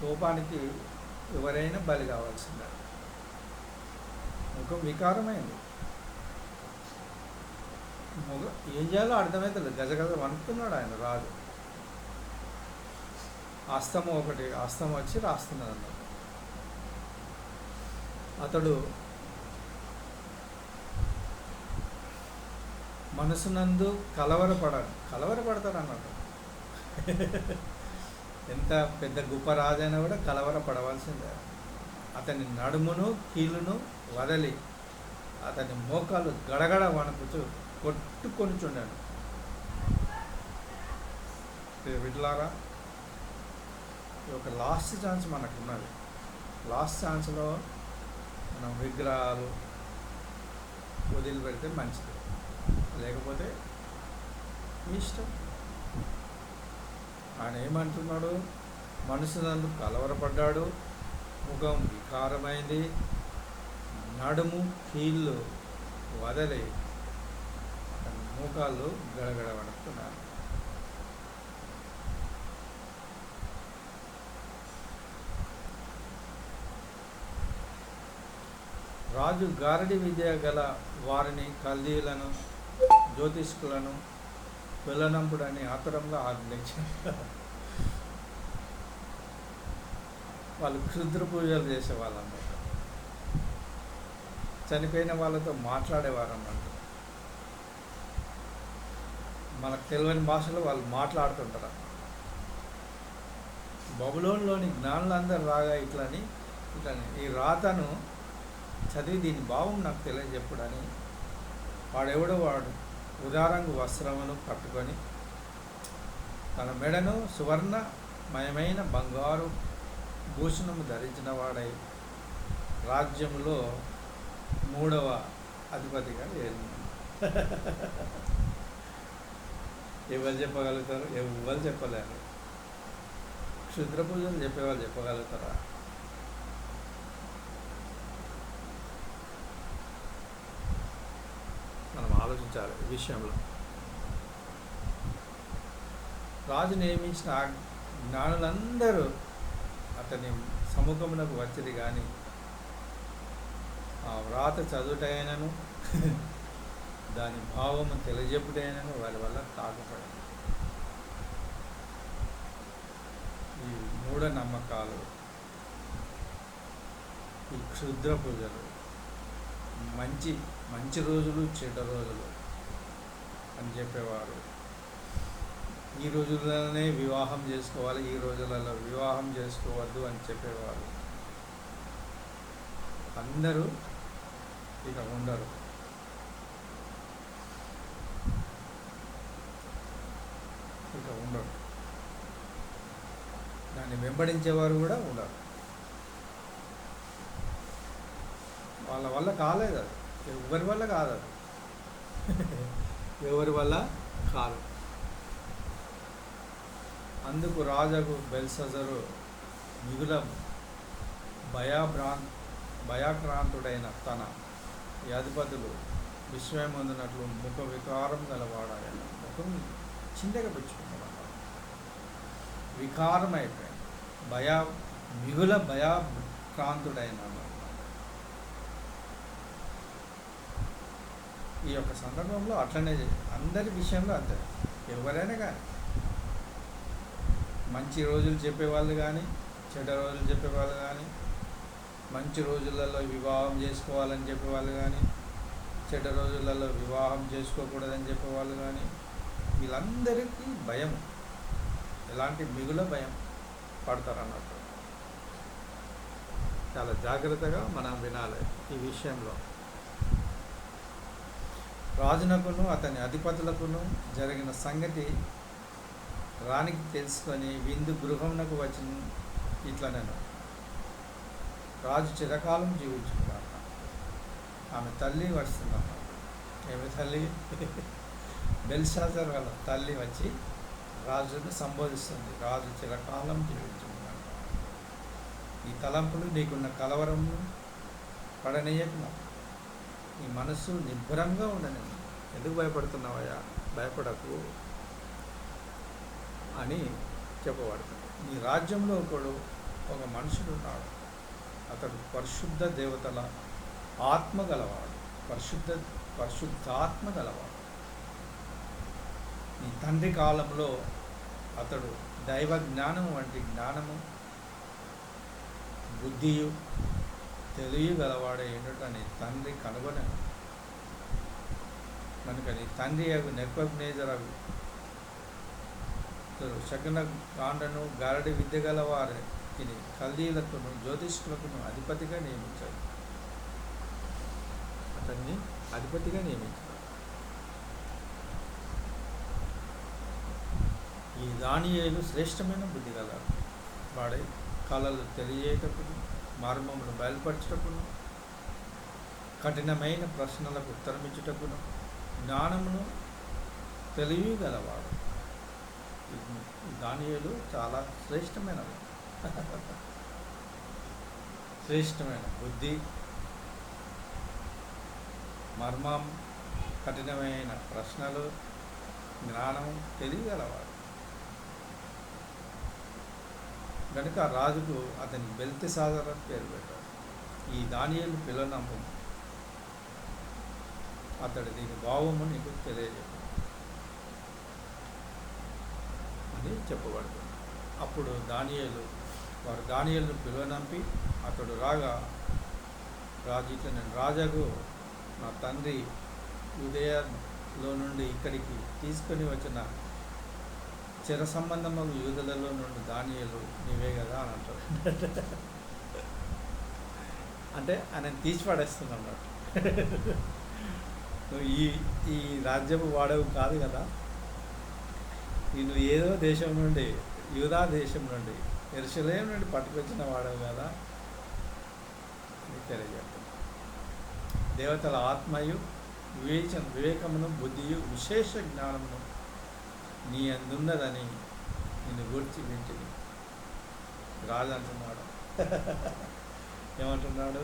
కోపానికి ఎవరైనా బలి కావాల్సిందే. ముఖం వికారమైంది. ఏం చేయాలో అర్థమవుతుంది. గజగజ వణుకుతున్నాడు ఆయన రాజు. హస్తం వచ్చి రాస్తున్నాడు అన్నమాట. అతడు మనసునందు కలవరపడతాడు అన్నట్టు. ఎంత పెద్ద గొప్ప రాజైనా కూడా కలవరపడవలసిందే. అతని నడుమును కీలును వదలి అతని మోకాలు గడగడ వణుకుతూ కొట్టుకొని చుండాను. వీటిలారా ఒక లాస్ట్ ఛాన్స్ మనకున్నది. లాస్ట్ ఛాన్స్లో మనం విగ్రహాలు వదిలిపెడితే మంచిది, లేకపోతే ఇష్టం. ఆయన ఏమంటున్నాడు? మనసునందు కలవరపడ్డాడు, ముఖం వికారమైంది, నడుము కీళ్ళు వదలి మోకాళ్ళు గడగడ వణుకుతున్నారు. రాజు గారడి విద్య గల వారిని, కల్దీలను, జ్యోతిష్కులను వెళ్ళనంపుడని ఆతురంగా ఆజ్ఞించారు. వాళ్ళు క్షుద్ర పూజలు చేసేవాళ్ళు అన్నమాట. చనిపోయిన వాళ్ళతో మాట్లాడేవారు అన్నమాట. మనకు తెలియని భాషలో వాళ్ళు మాట్లాడుతుంటారు. బబులోన్లోని జ్ఞానులందరూ రాగా ఇట్లని ఈ రాతను చదివి దీని భావం నాకు తెలియజెప్పుడని వాడు ఉదారంగు వస్త్రమును కట్టుకొని తన మెడను సువర్ణమయమైన బంగారు భూషణము ధరించిన వాడై రాజ్యములో 3వ అధిపతిగా ఏలినాడు. ఎవరు చెప్పగలుగుతారు? ఎవరు చెప్పలేరు. క్షుద్ర పూజలు చెప్పేవాళ్ళు చెప్పగలుగుతారా? మనం ఆలోచించాలి ఈ విషయంలో. రాజు నియమించిన జ్ఞానులందరూ అతని సముఖమునకు వచ్చింది, కానీ ఆ వ్రాత చదువుటైనను దాని భావము తెలియజెప్పుటైనను వారి వల్ల కాకపోయింది. ఈ మూఢనమ్మకాలు, ఈ క్షుద్ర పూజలు, మంచి రోజులు చెడ్డ రోజులు అని చెప్పేవారు. ఈ రోజులలోనే వివాహం చేసుకోవాలి, ఈ రోజులలో వివాహం చేసుకోవద్దు అని చెప్పేవారు. అందరూ ఇక ఉండరు. ఇక ఉండరు. దాన్ని వెంబడించేవారు కూడా ఉండరు. వాళ్ళ వల్ల కాలేదు అది. ఎవరి వల్ల కాదు అది. ఎవరి వల్ల కాదు. అందుకు రాజుకు బెల్షస్సరు మిగుల భయాక్రాంతుడైన తన అధిపతులు విస్మయమందునట్లు ముఖ వికారం గలవాడాయన. ముఖం చింతగా పెంచుకున్నాడు. వికారం అయిపోయింది. మిగుల భయాక్రాంతుడైన. ఈ యొక్క సందర్భంలో అట్లనే అందరి విషయంలో అంతే. ఎవరైనా కానీ మంచి రోజులు చెప్పేవాళ్ళు కానీ, చెడ్డ రోజులు చెప్పేవాళ్ళు కానీ, మంచి రోజులలో వివాహం చేసుకోవాలని చెప్పేవాళ్ళు కానీ, చెడ్డ రోజులలో వివాహం చేసుకోకూడదని చెప్పేవాళ్ళు కానీ, వీళ్ళందరికీ భయం. ఎలాంటి మిగుల భయం పడతారు అన్నట్టు. చాలా జాగ్రత్తగా మనం వినాలి ఈ విషయంలో. రాజునకును అతని అధిపతులకును జరిగిన సంగతి రాణికి తెలుసుకొని విందు గృహమునకు వచ్చిన ఇట్లనెను. రాజు చిరకాలం జీవించుకున్నాడు. ఆమె తల్లి వస్తున్నాడు. ఏమి తల్లి? బెల్షస్సర్ వాళ్ళ తల్లి వచ్చి రాజును సంబోధిస్తుంది. రాజు చిరకాలం జీవించుకున్నాడు. ఈ తలంపులు నీకున్న కలవరము పడనీయకున్నా. నీ మనస్సు నిబ్బరంగా ఉండని. ఎందుకు భయపడుతున్నావయ్యా? భయపడకు అని చెప్పబడుతుంది. నీ రాజ్యంలో ఒక మనుషుడు ఉన్నాడు. అతడు పరిశుద్ధ దేవతల ఆత్మ గలవాడు. పరిశుద్ధాత్మ గలవాడు. నీ తండ్రి కాలంలో అతడు దైవ జ్ఞానము వంటి జ్ఞానము, బుద్ధియు, తెలివి గలవాడే ఏంటంటే నీ తండ్రి కనుగొనను. కనుక నీ తండ్రి నెబుకద్నెజరు శకున కాండను గారడి విద్య గలవారిని కల్దీయులకును జ్యోతిష్కులకును అధిపతిగా నియమించాడు. అతన్ని అధిపతిగా నియమించాడు. ఈ దానియేలు శ్రేష్టమైన బుద్ధి గల వాడై కళలు తెలియటప్పుడు, మర్మమును బయలుపరచుటకును, కఠినమైన ప్రశ్నలకు ఉత్తరమిచ్చుటకును జ్ఞానమును తెలివి గలవాడు. దానియేలు చాలా శ్రేష్టమైనది. శ్రేష్టమైన బుద్ధి, మర్మం, కఠినమైన ప్రశ్నలు, జ్ఞానము తెలియగలవాడు. కనుక రాజుకు అతని బెల్తెషాజర్ అని పేరు పెట్టాడు. ఈ దానియేలు పిల్లనము అతడు దీని భావము నీకు తెలియజేయడు అని చెప్పబడుతుంది. అప్పుడు వారు దానియేలును పిలువనంపి అతడు రాగా రాజు ఇట్లా, నేను రాజాకు నా తండ్రి యూదయలో నుండి ఇక్కడికి తీసుకొని వచ్చిన చిర సంబంధములు యూదులలో నుండి దానియేలు నీవే కదా అని అంటాడు. అంటే ఆయన తీసి పడేస్తున్నాడు. నువ్వు ఈ రాజ్యపు వాడవు కాదు కదా, నువ్వు ఏదో దేశం నుండి, యూదా దేశం నుండి, యెరూషలేము నుండి పట్టుకొచ్చిన వాడవు కదా అని తెలియజేస్తాడు. దేవతల ఆత్మయు వివేకమును బుద్ధియు విశేష జ్ఞానమును నీ అందున్నదని నిన్ను గురించి వింటిని. రాజు అంటున్నాడు. ఏమంటున్నాడు?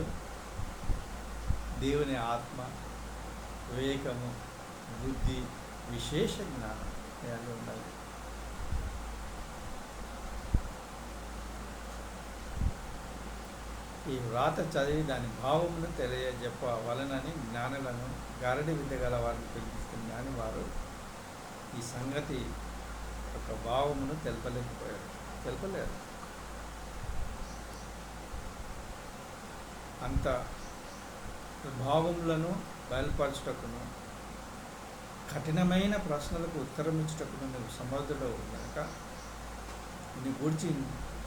దేవుని ఆత్మ, వివేకము, బుద్ధి, విశేష జ్ఞానం అని ఉండాలి. ఈ వ్రాత చదివి దాని భావమును తెలియజెప్పవలనని జ్ఞానులను గారడి విద్య గల వారిని పిలిపిస్తుంది. కానీ వారు ఈ సంగతి యొక్క భావమును తెలపలేరు. అంత భావములను బయలుపరచుటకును, కఠినమైన ప్రశ్నలకు ఉత్తరం ఇచ్చుటకును నువ్వు సమర్థుడు కనుక నీ గురించి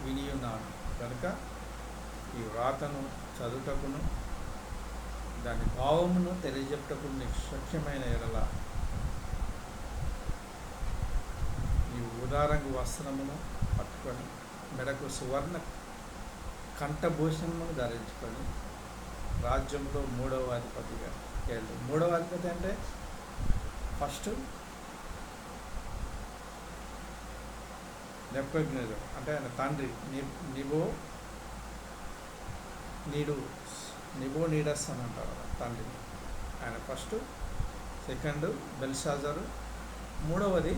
విని ఉన్నాను. కనుక ఈ వ్రాతను చదువుటకును దాని భావమును తెలియజెప్పుటకు నీకు శక్యమైన ఎడల ఈ ఊదారంగు వస్త్రమును పట్టుకొని మెడకు సువర్ణ కంఠభూషణమును ధరించుకొని రాజ్యంలో మూడవ అధిపతిగా వెళ్ళు. మూడవ అధిపతి అంటే ఫస్ట్ నెబుకద్నెజరు అంటే ఆయన తండ్రి నిబో నీడస్ అని అంటారు తండ్రిని. ఆయన ఫస్ట్, సెకండ్ బెల్షాజరు, మూడవది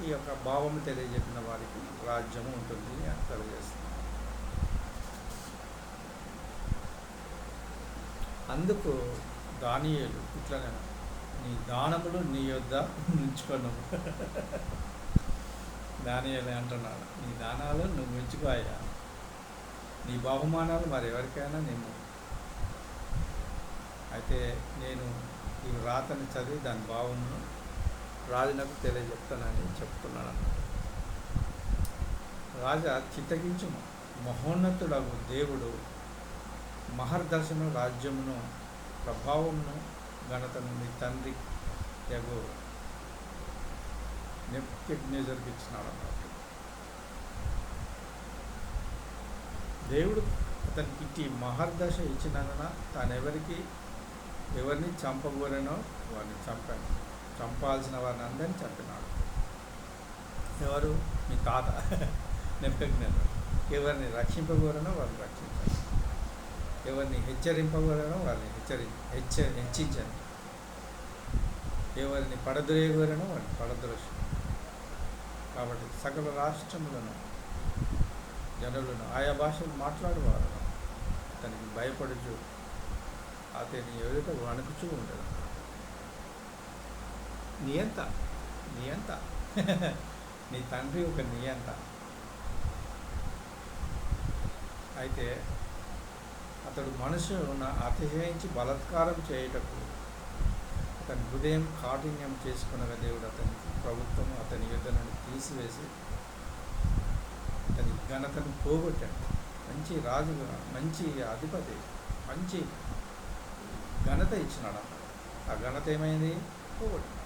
ఈ యొక్క భావము తెలియజెప్పిన వారికి రాజ్యము ఉంటుంది అని తెలియజేస్తుంది. అందుకు దానియేలు ఇట్లనే నీ దానములు నీ యొద్ద ఉంచుకున్నావు. దానియేలు అంటున్నాడు, నీ దానాలు నువ్వు ఉంచుకోయా, నీ బహుమానాలు మరి ఎవరికైనా నిన్ను. అయితే నేను ఈ రాతని చదివి దాని భావమును రాజునకు తెలియజెప్తానని చెప్తున్నాను. రాజా చిత్తగించుము, మహోన్నతుడగు దేవుడు మహర్దశను, రాజ్యమును, ప్రభావమును, ఘనతను నీ తండ్రి యగు నెబుకద్నెజరుకు ఇచ్చినాడు అన్నట్టు. దేవుడు అతనికి ఇట్టి మహర్దశ ఇచ్చినందున తాను ఎవరిని చంపగోరనో వారిని చంపాను, చంపాల్సిన వారిని అందరినీ చంపినాడు. ఎవరు? మీ తాత నెబుకద్నెజరు. ఎవరిని రక్షింపగోరనో వారిని రక్షించాను, ఎవరిని హెచ్చరింపగోరనో వారిని హెచ్చించాను, ఎవరిని పడద్రోయగోరనో వారిని పడద్రోషి. కాబట్టి సకల రాష్ట్రములను, జనులను, ఆయా భాషలు మాట్లాడేవారు అతనికి భయపడుచు అతని ఎదుట వణుకుచూ ఉండదు. నియంత నీ తండ్రి ఒక నియంత. అయితే అతడు మనసును అతిశయించి బలాత్కారం చేయుటకు అతని హృదయం కాఠిన్యం చేసుకునగా దేవుడు అతనికి ప్రభుత్వం అతని యుద్ధ నుండి తీసివేసి అతని ఘనతను పోగొట్టాడు. మంచి రాజుగా, మంచి అధిపతి, మంచి ఘనత ఇచ్చినాడు అన్నాడు. ఆ ఘనత ఏమైంది? పోగొట్టినాడు.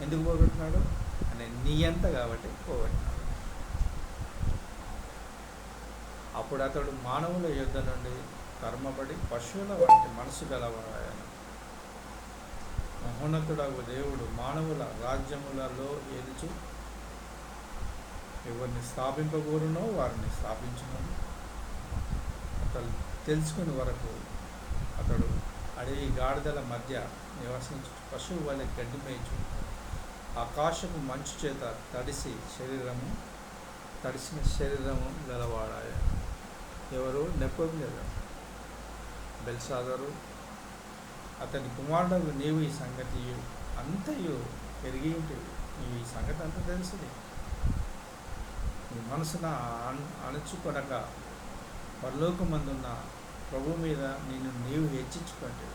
ఎందుకు పోగొట్టినాడు? అనే నియంత కాబట్టి పోగొట్టినాడు. అప్పుడు అతడు మానవుల యుద్ధ నుండి కర్మబడి పశువుల వంటి మనసు గలవాడాయన. మహోన్నతుడగు దేవుడు మానవుల రాజ్యములలో ఏలుచు ఎవరిని స్థాపింపగోరునో వారిని స్థాపించును. అతడు తెలుసుకుని వరకు అతడు అడవి గాడిదల మధ్య నివసించు పశువు వలె గడ్డి మేయచు ఆకాశపు మంచు చేత తడిసిన శరీరము గలవాడాయ. ఎవరు? నెబుకద్నెజరు. బెల్షాజరు అతని కుమారుడు నీవు ఈ సంగతి అంతయు ఎరిగి ఉంటుంది. నీవు ఈ సంగతి అంతా తెలుసుది. నీ మనసున అణుచుకొనక పరలోకమందున్న ప్రభు మీద నీవు హెచ్చించుకుంటే.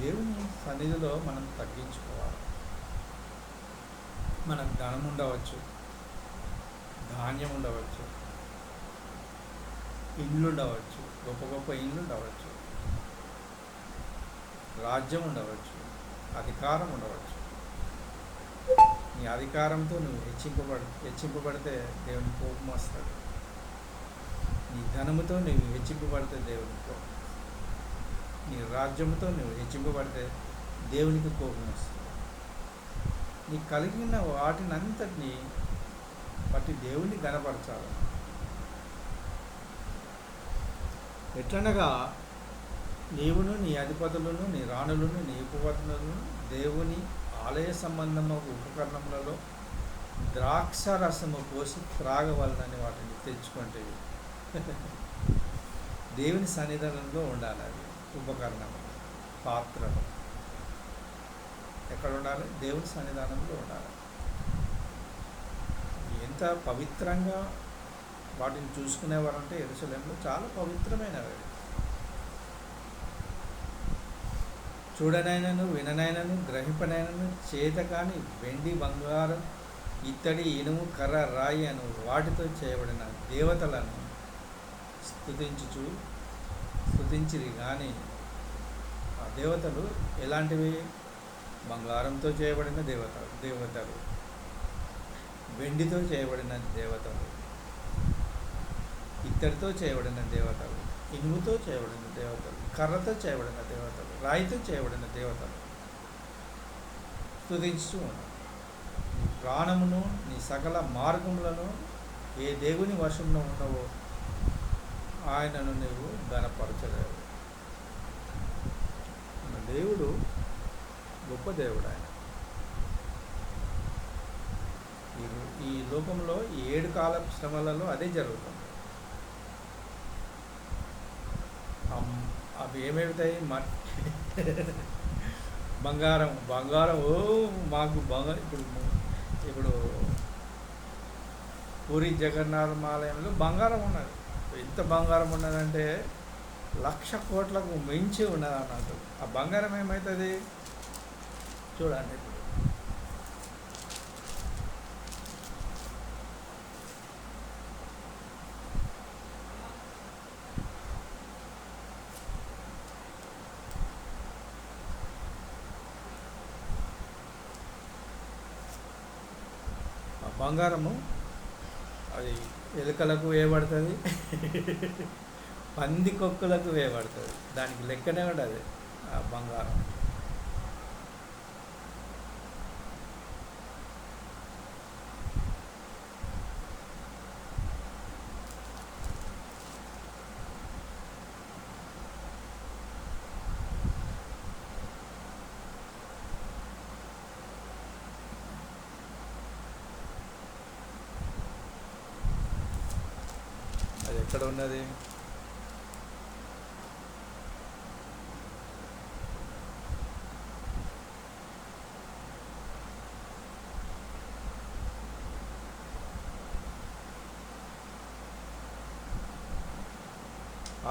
దేవుని సన్నిధిలో మనం తగ్గించుకోవాలి. మనకు ధనం ఉండవచ్చు, ధాన్యం ఉండవచ్చు, ఇండ్లు ఉండవచ్చు, గొప్ప గొప్ప ఇండ్లు ఉండవచ్చు, రాజ్యం ఉండవచ్చు, అధికారం ఉండవచ్చు. నీ అధికారంతో నువ్వు హెచ్చింపబడితే దేవుని కోపం వస్తాడు. నీ ధనముతో నువ్వు హెచ్చింపబడితే దేవుని కోపం, నీ రాజ్యముతో నువ్వు హెచ్చింపబడితే దేవునికి కోపం వస్తుంది. నీకు కలిగిన వాటినంతటినీ బట్టి దేవుని ఘనపరచాలి. ఎట్లనగా నీవును, నీ అధిపతులను, నీ రాణులను, నీ ఉపపత్నులను దేవుని ఆలయ సంబంధము ఉపకరణములలో ద్రాక్ష రసము పోసి త్రాగవలనని వాటిని తెచ్చుకుంటే దేవుని సన్నిధానంలో ఉండాలి. అది ఉపకరణము, పాత్రలు ఎక్కడ ఉండాలి? దేవుని సన్నిధానంలో ఉండాలి. ఎంత పవిత్రంగా వాటిని చూసుకునేవారంటే యెరూషలేములో చాలా పవిత్రమైనవి. చూడనైనను, విననైనను, గ్రహింపనైనను చేత కానీ వెండి, బంగారం, ఇత్తడి, ఇనుము, కర్ర, రాయి అను వాటితో చేయబడిన దేవతలను స్తుతించుచు స్తుతించిరి కానీ ఆ దేవతలు ఎలాంటివి? బంగారంతో చేయబడిన దేవతలు, వెండితో చేయబడిన దేవతలు, ఇత్తడితో చేయబడిన దేవతలు, ఇనుముతో చేయబడిన దేవతలు, కర్రతో చేయబడిన దేవతలు, రాయితో చేయబడిన దేవతలు స్తుతించుతూ ఉన్నాడు. నీ ప్రాణమును, నీ సకల మార్గములను ఏ దేవుని వశంలో ఉన్నవో ఆయనను నీవు ఘనపరచలేవు. మన దేవుడు గొప్ప దేవుడు. ఆయన ఈ లోకంలో ఈ 7 కాల శ్రమలలో అదే జరుగుతుంది. అవి ఏమవుతాయి? బంగారం మాకు బంగారం. ఇప్పుడు పూరి జగన్నాథ ఆలయంలో బంగారం ఉన్నది. ఎంత బంగారం ఉన్నదంటే 1,00,000 కోట్లకు మించి ఉన్నది అన్నట్టు. ఆ బంగారం ఏమవుతుంది చూడండి. ఇప్పుడు ఆ బంగారము అది ఎలుకలకు వేయబడుతుంది, పందికొక్కులకు వేయబడుతుంది. దానికి లెక్కనే ఉండదు ఆ బంగారం. అది ఎక్కడ ఉన్నది?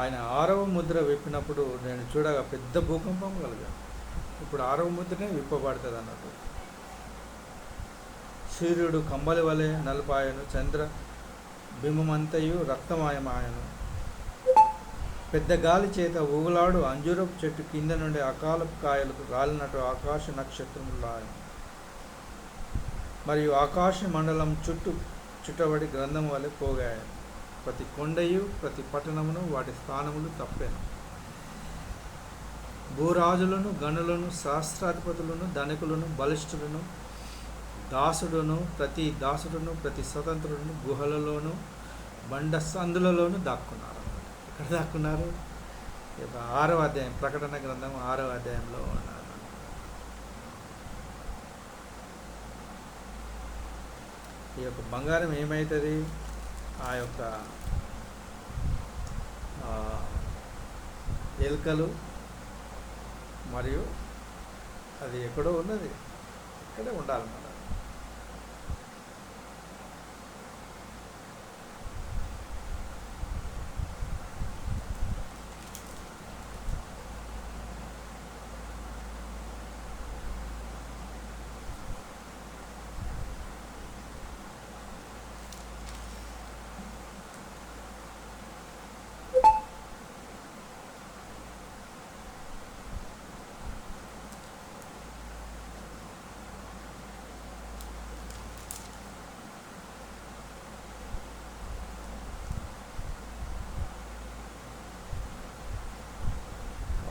ఆయన 6వ ముద్ర విప్పినప్పుడు నేను చూడగా పెద్ద భూకంపం కలిగాను. ఇప్పుడు 6వ ముద్రనే విప్పబడుతుంది అన్నట్టు. సూర్యుడు కంబలి వలె నలుపాయను, చంద్ర బింబమంతయు రక్తమాయమాయను. పెద్ద గాలి చేత ఊగులాడు అంజూరపు చెట్టు కింద నుండి అకాలపు కాయలకు రాలినట్టు ఆకాశ నక్షత్రములాయను. మరియు ఆకాశ మండలం చుట్టబడి గ్రంథం వలె పోగాయను. ప్రతి కొండయు ప్రతి పట్టణమును వాటి స్థానములు తప్పాను. భూరాజులను, గనులను, శాస్త్రాధిపతులను, ధనికులను, బలిష్ఠులను, ప్రతి దాసుడును, ప్రతి స్వతంత్రులను గుహలలోను, బండ సందులలోను దాక్కున్నారు. ఎక్కడ దాక్కున్నారు? 6వ అధ్యాయం, ప్రకటన గ్రంథం 6వ అధ్యాయంలో ఉన్నారు. ఈ యొక్క బంగారం ఏమవుతుంది? ఆ యొక్క ఎలుకలు మరియు అది ఎక్కడో ఉన్నది, ఇక్కడే ఉండాలన్నమాట.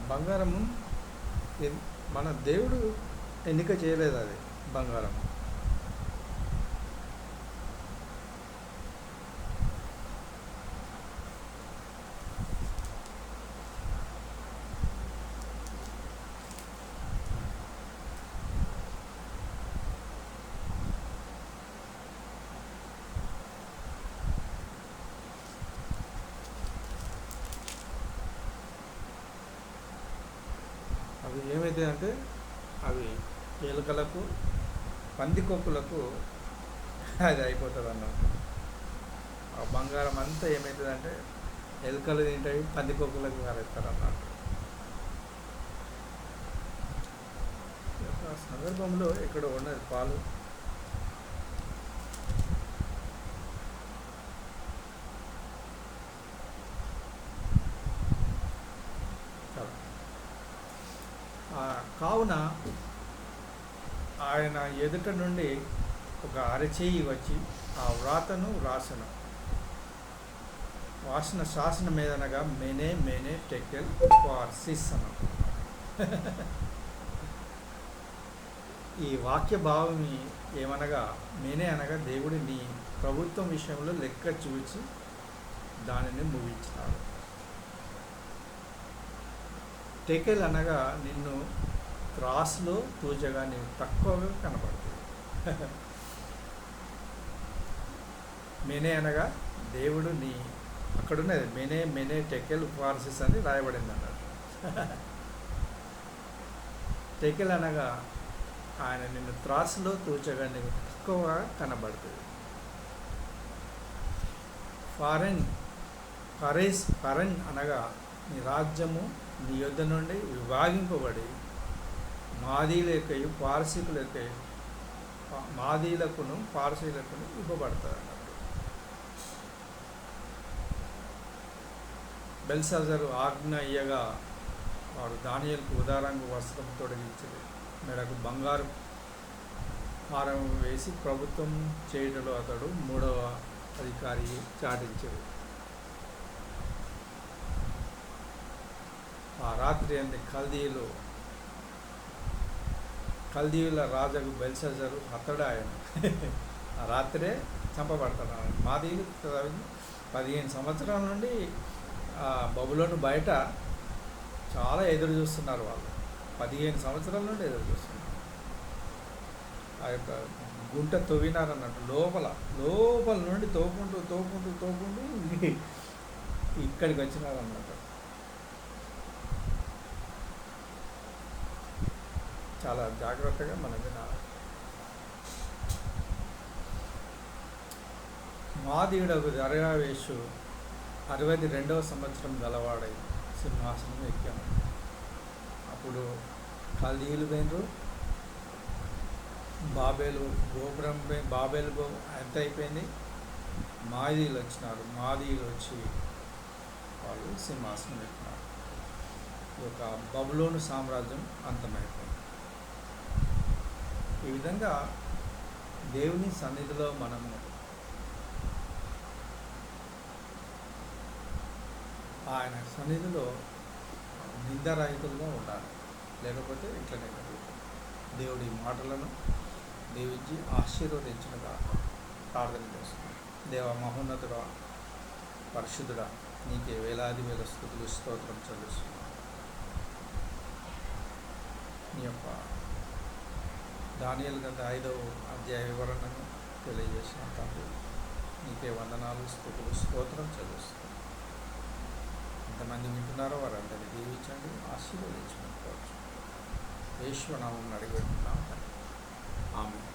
బంగారము మన దేవుడు ఎన్నిక చేయలేదు. అది బంగారం అవి ఏమైతే అంటే అవి ఎలుకలకు, పందికొక్కులకు అది అయిపోతుంది అన్నమాట. ఆ బంగారం అంతా ఏమవుతుందంటే ఎలుకలు తింటాయి, పందికొక్కులకు మారేస్తారు అన్నమాట. ఆ సందర్భంలో ఇక్కడ ఉన్నది పాలు. కావున ఆయన ఎదుట నుండి ఒక అరచేయి వచ్చి ఆ వ్రాతను రాసను. వాసన శాసన మీదనగా మేనే మేనే టెకెల్ పార్సిస్ అన్న. ఈ వాక్య భావం ఏమనగా, మేనే అనగా దేవుడి నీ ప్రభుత్వం విషయంలో లెక్క చూచి దానిని ముగించినాడు. టెకెల్ అనగా నిన్ను త్రాసులో తూచగా నీవు తక్కువగా కనబడుతుంది. మేనే అనగా దేవుడు నీ అక్కడున్నది మేనే మేనే టెకెల్ పార్సిస్ అని రాయబడింది అన్నట్టు. టెకెల్ అనగా ఆయన నిన్ను త్రాసులో తూచగా నీకు తక్కువగా కనబడుతుంది. ఫరెన్ అనగా నీ రాజ్యము నీ యొద్ద నుండి విభాగింపబడి మాదీలకును పారసీలకును ఇవ్వబడతారు అన్నట్టు. బెల్షాజరు ఆజ్ఞ అయ్యగా వాడు దానియేలుకు ఉదారంగా వస్త్రం తొడిగించింది, మెడకు బంగారు హారం వేసి ప్రభుత్వం చేయటంలో అతడు 3వ అధికారి చాటించాడు. ఆ రాత్రి అన్ని కల్దీయుల రాజుకు బెల్షాజరు అతడు ఆయన ఆ రాత్రే చంపబడతాడు. మాదీయులు 15 సంవత్సరాల నుండి బబులోను బయట చాలా ఎదురు చూస్తున్నారు. వాళ్ళు 15 సంవత్సరాల నుండి ఎదురు చూస్తున్నారు. ఆ యొక్క గుంట తవ్వినారన్నట్టు లోపల నుండి తోపుకుంటూ ఇక్కడికి వచ్చినారన్నట్టు. చాలా జాగ్రత్తగా మనం వినాలి. మాదీయుడకు దర్యావేషు 62వ సంవత్సరం గలవాడై సింహాసనం ఎక్కాము. అప్పుడు కల్దీయులు పోయినరు, బాబేలు ఎంత అయిపోయింది, మాదీయులు వచ్చినారు. మాదీయులు వచ్చి వాళ్ళు సింహాసనం ఎక్కినారు. ఈ యొక్క బబులోను సామ్రాజ్యం అంతమైపోయింది. ఈ విధంగా దేవుని సన్నిధిలో మనము ఆయన సన్నిధిలో నిందారహితులుగా ఉండాలి. లేకపోతే ఇట్లనే దేవుడి మాటలను దీవించి ఆశీర్వదించినగా ప్రార్థన చేస్తున్నాం. దేవ మహోన్నతుడా, పరిశుద్ధుడా, నీకే వేలాది వేల స్తుతులు స్తోత్రం చెల్లిస్తున్నాం. నీ యొక్క దానియేలు గ్రంథ 5వ అధ్యాయ వివరణను తెలియజేసిన తండ్రి, నీకే వందనాలు, స్తుతులు స్తోత్రం చెల్లిస్తున్నాం. ఎంతమంది వింటున్నారో వారందరినీ దీవించండి, ఆశీర్వదించమని కోరుచు. యేసు నామమున అడిగి పెట్టుకున్నాం. ఆమేన్.